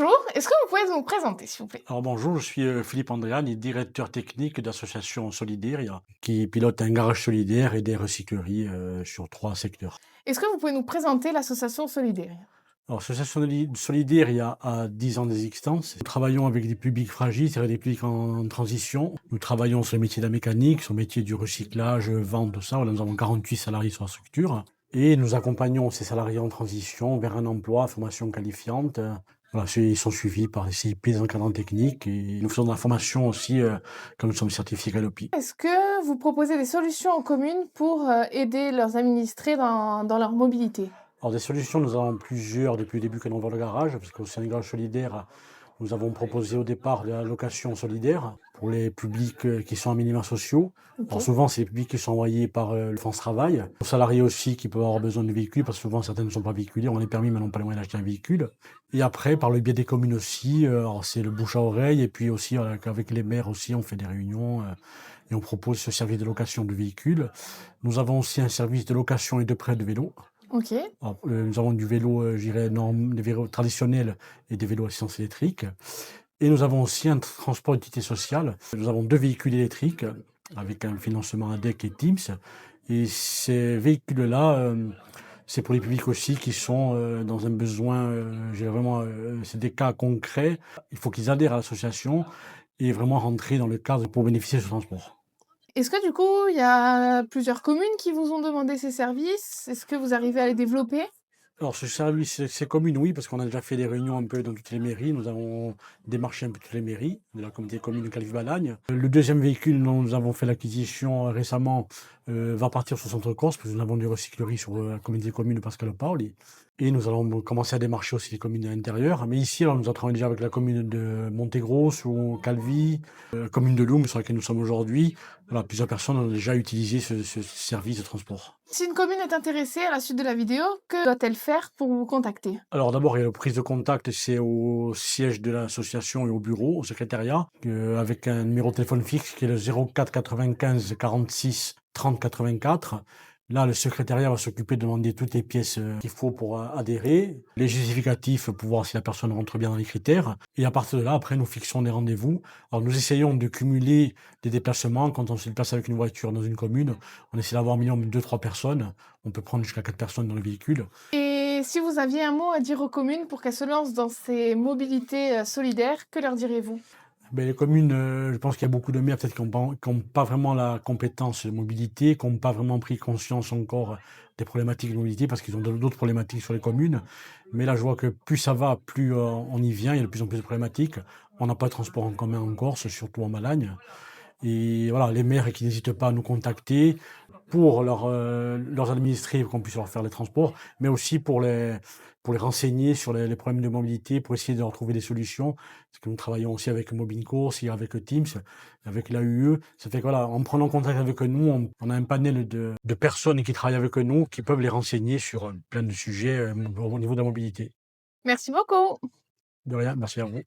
Bonjour, est-ce que vous pouvez nous présenter, s'il vous plaît? Alors bonjour, je suis Philippe Andréani, directeur technique d'association Solidaire, qui pilote un garage solidaire et des recycleries sur 3 secteurs. Est-ce que vous pouvez nous présenter l'association Solidaire? Alors, l'association Solidaire a 10 ans d'existence. Nous travaillons avec des publics fragiles, c'est-à-dire des publics en transition. Nous travaillons sur le métier de la mécanique, sur le métier du recyclage, vente, tout ça. Voilà, nous avons 48 salariés sur la structure. Et nous accompagnons ces salariés en transition vers un emploi, formation qualifiante. Voilà, ils sont suivis par des CIP, des encadrants techniques. Et nous faisons de la formation aussi, comme nous sommes certifiés Gallupi. Est-ce que vous proposez des solutions en commune pour aider leurs administrés dans leur mobilité? Alors des solutions, nous en avons plusieurs depuis le début que nous avons le garage, parce qu'au sein du garage solidaire, nous avons proposé au départ de la location solidaire pour les publics qui sont en minima sociaux. Alors Ok. souvent, c'est les publics qui sont envoyés par le France Travail. Aux salariés aussi qui peuvent avoir besoin de véhicules, parce que souvent certains ne sont pas véhiculés, on les permis mais n'ont pas les moyens d'acheter un véhicule. Et après, par le biais des communes aussi, alors c'est le bouche à oreille, et puis aussi avec les maires aussi, on fait des réunions et on propose ce service de location de véhicules. Nous avons aussi un service de location et de prêt de vélos. Ok. Alors, nous avons du vélo, je dirais, des vélos traditionnels et des vélos à assistance électrique. Et nous avons aussi un transport d'utilité sociale. Nous avons 2 véhicules électriques avec un financement ADEC et Teams. Et ces véhicules-là, c'est pour les publics aussi qui sont dans un besoin, je dirais vraiment, c'est des cas concrets. Il faut qu'ils adhèrent à l'association et vraiment rentrer dans le cadre pour bénéficier de ce transport. Est-ce que du coup, il y a plusieurs communes qui vous ont demandé ces services? Est-ce que vous arrivez à les développer? Alors ce service, c'est commun, oui, parce qu'on a déjà fait des réunions un peu dans toutes les mairies. Nous avons démarché un peu toutes les mairies de la communauté de communes de Calvi-Balagne. Le deuxième véhicule dont nous avons fait l'acquisition récemment va partir sur Centre-Corse, parce que nous avons des recycleries sur la communauté de communes de Pascal Paoli. Et nous allons commencer à démarcher aussi les communes intérieures. Mais ici, alors, nous travaillons déjà avec la commune de Montegrosse ou Calvi, commune de Loum, sur laquelle nous sommes aujourd'hui. Voilà, plusieurs personnes ont déjà utilisé ce service de transport. Si une commune est intéressée à la suite de la vidéo, que doit-elle faire pour vous contacter? Alors d'abord, il y a la prise de contact, c'est au siège de l'association et au bureau, au secrétariat, avec un numéro de téléphone fixe qui est le 04 95 46 30 84. Là, le secrétariat va s'occuper de demander toutes les pièces qu'il faut pour adhérer, les justificatifs pour voir si la personne rentre bien dans les critères. Et à partir de là, après, nous fixons des rendez-vous. Alors nous essayons de cumuler des déplacements. Quand on se déplace avec une voiture dans une commune, on essaie d'avoir un minimum de 2-3 personnes. On peut prendre jusqu'à 4 personnes dans le véhicule. Et si vous aviez un mot à dire aux communes pour qu'elles se lancent dans ces mobilités solidaires, que leur direz-vous? Beh, les communes, je pense qu'il y a beaucoup de maires peut-être qui ont pas vraiment la compétence de mobilité, qui ont pas vraiment pris conscience encore des problématiques de mobilité parce qu'ils ont d'autres problématiques sur les communes. Mais là, je vois que plus ça va, plus, on y vient, il y a de plus en plus de problématiques. On n'a pas de transport en commun en Corse, surtout en Malagne. Et voilà, les maires qui n'hésitent pas à nous contacter pour leurs administrés, qu'on puisse leur faire les transports, mais aussi pour les renseigner sur les problèmes de mobilité, pour essayer de leur trouver des solutions. Parce que nous travaillons aussi avec Mobinecourse et avec Teams, avec l'AUE. Ça fait que voilà, en prenant contact avec nous, on a un panel de personnes qui travaillent avec nous, qui peuvent les renseigner sur plein de sujets au niveau de la mobilité. Merci beaucoup. De rien, merci à vous.